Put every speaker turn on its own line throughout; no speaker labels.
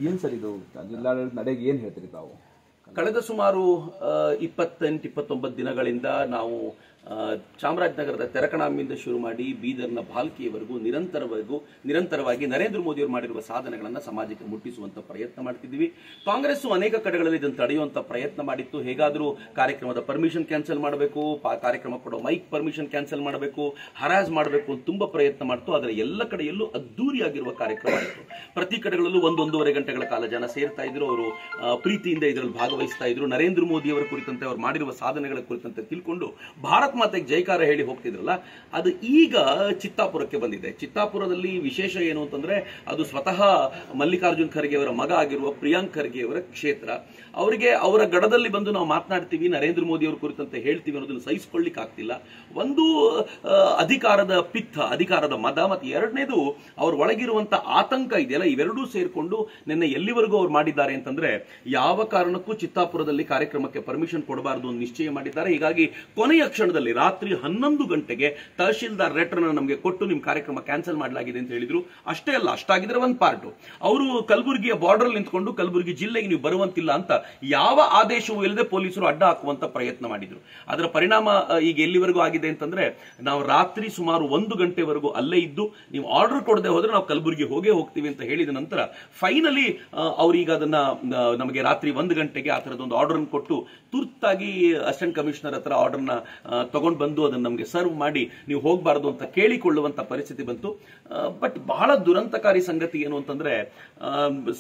ಏನು ಸರ್ ಇದು ಜಿಲ್ಲಾಡಳಿತ ನಡೆಗೆ ಏನು ಹೇಳ್ತೀರಿ ತಾವು?
ಕಳೆದ ಸುಮಾರು 28-29 ದಿನಗಳಿಂದ ನಾವು ಚಾಮರಾಜನಗರದ ತೆರಕಣಾಂಬಿಂದ ಶುರು ಮಾಡಿ ಬೀದರ್ನ ಭಾಲ್ಕಿಯವರೆಗೂ ನಿರಂತರವಾಗಿ ನರೇಂದ್ರ ಮೋದಿಯವರು ಮಾಡಿರುವ ಸಾಧನೆಗಳನ್ನು ಸಮಾಜಕ್ಕೆ ಮುಟ್ಟಿಸುವಂತ ಪ್ರಯತ್ನ ಮಾಡ್ತಿದ್ದೀವಿ. ಕಾಂಗ್ರೆಸ್ ಅನೇಕ ಕಡೆಗಳಲ್ಲಿ ಇದನ್ನು ತಡೆಯುವಂತ ಪ್ರಯತ್ನ ಮಾಡಿತ್ತು. ಹೇಗಾದರೂ ಕಾರ್ಯಕ್ರಮದ ಪರ್ಮಿಷನ್ ಕ್ಯಾನ್ಸಲ್ ಮಾಡಬೇಕು, ಕಾರ್ಯಕ್ರಮ ಕೊಡೋ ಮೈಕ್ ಪರ್ಮಿಷನ್ ಕ್ಯಾನ್ಸಲ್ ಮಾಡಬೇಕು, ಹರಾಜ್ ಮಾಡಬೇಕು ಅಂತ ತುಂಬಾ ಪ್ರಯತ್ನ ಮಾಡ್ತು. ಆದರೆ ಎಲ್ಲ ಕಡೆಯಲ್ಲೂ ಅದ್ದೂರಿಯಾಗಿರುವ ಕಾರ್ಯಕ್ರಮ ಆಯಿತು. ಪ್ರತಿ ಕಡೆಗಳಲ್ಲೂ 1-1.5 ಗಂಟೆಗಳ ಕಾಲ ಜನ ಸೇರ್ತಾ ಇದ್ರು. ಅವರು ಪ್ರೀತಿಯಿಂದ ಇದರಲ್ಲಿ ಭಾಗವಹಿಸ್ತಾ ಇದ್ರು. ನರೇಂದ್ರ ಮೋದಿ ಅವರ ಕುರಿತಂತೆ ಅವರು ಮಾಡಿರುವ ಸಾಧನೆಗಳ ಕುರಿತಂತೆ ತಿಳ್ಕೊಂಡು ಭಾರತ್ ಮಾತೆಗೆ ಜೈಕಾರ ಹೇಳಿ ಹೋಗ್ತಿದ್ರಲ್ಲ, ಅದು ಈಗ ಚಿತ್ತಾಪುರಕ್ಕೆ ಬಂದಿದೆ. ಚಿತ್ತಾಪುರದಲ್ಲಿ ವಿಶೇಷ ಏನು ಅಂತಂದ್ರೆ, ಅದು ಸ್ವತಃ ಮಲ್ಲಿಕಾರ್ಜುನ್ ಖರ್ಗೆ ಅವರ ಮಗ ಆಗಿರುವ ಪ್ರಿಯಾಂಕ್ ಖರ್ಗೆ ಅವರ ಕ್ಷೇತ್ರ. ಅವರಿಗೆ ಅವರ ಗಡದಲ್ಲಿ ಬಂದು ನಾವು ಮಾತನಾಡ್ತೀವಿ, ನರೇಂದ್ರ ಮೋದಿ ಅವರ ಕುರಿತಂತೆ ಹೇಳ್ತೀವಿ ಅನ್ನೋದನ್ನು ಸಹಿಸಿಕೊಳ್ಳಿಕ್ ಆಗ್ತಿಲ್ಲ. ಒಂದು ಅಧಿಕಾರದ ಪಿತ್ತ, ಅಧಿಕಾರದ ಮದ, ಮತ್ತು ಎರಡನೇದು ಅವ್ರ ಒಳಗಿರುವಂತ ಆತಂಕ ಇದೆಯಲ್ಲ, ಇವೆರಡೂ ಸೇರ್ಕೊಂಡು ನಿನ್ನೆ ಎಲ್ಲಿವರೆಗೂ ಅವ್ರು ಮಾಡಿದ್ದಾರೆ ಅಂತಂದ್ರೆ, ಯಾವ ಕಾರಣಕ್ಕೂ ಚಿತ್ತಾಪುರದಲ್ಲಿ ಕಾರ್ಯಕ್ರಮಕ್ಕೆ ಪರ್ಮಿಷನ್ ಕೊಡಬಾರದು ಅಂತ ನಿಶ್ಚಯ ಮಾಡಿದ್ದಾರೆ. ಹೀಗಾಗಿ ಕೊನೆಯ ಕ್ಷಣದಲ್ಲಿ ರಾತ್ರಿ 11 ಗಂಟೆಗೆ ತಹಶೀಲ್ದಾರ್ ಲೆಟರ್ ನಮಗೆ ಕೊಟ್ಟು ನಿಮ್ಮ ಕಾರ್ಯಕ್ರಮ ಕ್ಯಾನ್ಸಲ್ ಮಾಡಲಾಗಿದೆ ಅಂತ ಹೇಳಿದ್ರು. ಅಷ್ಟೇ ಅಲ್ಲ, ಅಷ್ಟಾಗಿದ್ರೆ ಒಂದು ಪಾರ್ಟ್, ಅವರು ಕಲಬುರಗಿಯ ಬಾರ್ಡರ್ ನಿಂತ್ಕೊಂಡು ಕಲಬುರಗಿ ಜಿಲ್ಲೆಗೆ ನೀವು ಬರುವಂತಿಲ್ಲ ಅಂತ ಯಾವ ಆದೇಶವೂ ಇಲ್ಲದೆ ಪೊಲೀಸರು ಅಡ್ಡ ಹಾಕುವಂತ ಪ್ರಯತ್ನ ಮಾಡಿದ್ರು. ಅದರ ಪರಿಣಾಮ ಈಗ ಎಲ್ಲಿವರೆಗೂ ಆಗಿದೆ ಅಂತಂದ್ರೆ, ನಾವು ರಾತ್ರಿ ಸುಮಾರು 1 ಗಂಟೆವರೆಗೂ ಅಲ್ಲೇ ಇದ್ದು, ನೀವು ಆರ್ಡರ್ ಕೊಡದೆ ಹೋದ್ರೆ ನಾವು ಕಲಬುರಗಿ ಹೋಗ್ತೀವಿ ಅಂತ ಹೇಳಿದ ನಂತರ ಫೈನಲಿ ಅವರೀಗ ಅದನ್ನ ನಮಗೆ ರಾತ್ರಿ 1 ಗಂಟೆಗೆ ಆ ತರದೊಂದು ಆರ್ಡರ್ ಕೊಟ್ಟು ತುರ್ತಾಗಿ ಅಸಿಸ್ಟೆಂಟ್ ಕಮಿಷನರ್ ಹತ್ರ ಆರ್ಡರ್ನ ತಗೊಂಡು ಬಂದು ಅದನ್ನು ನಮಗೆ ಸರ್ವ್ ಮಾಡಿ ನೀವು ಹೋಗಬಾರದು ಅಂತ ಕೇಳಿಕೊಳ್ಳುವಂತ ಪರಿಸ್ಥಿತಿ ಬಂತು. ಬಟ್ ಬಹಳ ದುರಂತಕಾರಿ ಸಂಗತಿ ಏನು ಅಂತಂದ್ರೆ,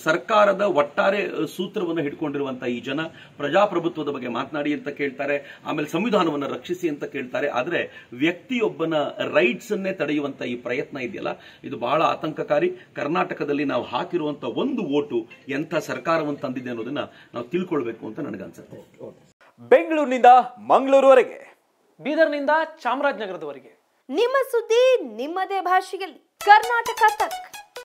ಸರ್ಕಾರದ ಒಟ್ಟಾರೆ ಸೂತ್ರವನ್ನು ಹಿಡ್ಕೊಂಡಿರುವಂತಹ ಈ ಜನ ಪ್ರಜಾಪ್ರಭುತ್ವದ ಬಗ್ಗೆ ಮಾತನಾಡಿ ಅಂತ ಕೇಳ್ತಾರೆ, ಆಮೇಲೆ ಸಂವಿಧಾನವನ್ನು ರಕ್ಷಿಸಿ ಅಂತ ಕೇಳ್ತಾರೆ. ಆದ್ರೆ ವ್ಯಕ್ತಿಯೊಬ್ಬನ ರೈಟ್ಸ್ ಅನ್ನೇ ತಡೆಯುವಂತ ಈ ಪ್ರಯತ್ನ ಇದೆಯಲ್ಲ, ಇದು ಬಹಳ ಆತಂಕಕಾರಿ. ಕರ್ನಾಟಕದಲ್ಲಿ ನಾವು ಹಾಕಿರುವಂತ ಒಂದು ವೋಟು ಎಂಥ ಸರ್ಕಾರವನ್ನು ತಂದಿದೆ ಅನ್ನೋದನ್ನ ನಾವು ತಿಳ್ಕೊಳ್ಬೇಕು ಅಂತ ನನಗನ್ಸುತ್ತೆ.
ಬೆಂಗಳೂರಿನಿಂದ ಮಂಗಳೂರುವರೆಗೆ,
ಬೀದರ್ನಿಂದ ಚಾಮರಾಜನಗರದವರೆಗೆ
ನಿಮ್ಮ ಸುದ್ದಿ ನಿಮ್ಮದೇ ಭಾಷೆಯಲ್ಲಿ ಕರ್ನಾಟಕ ತಕ್.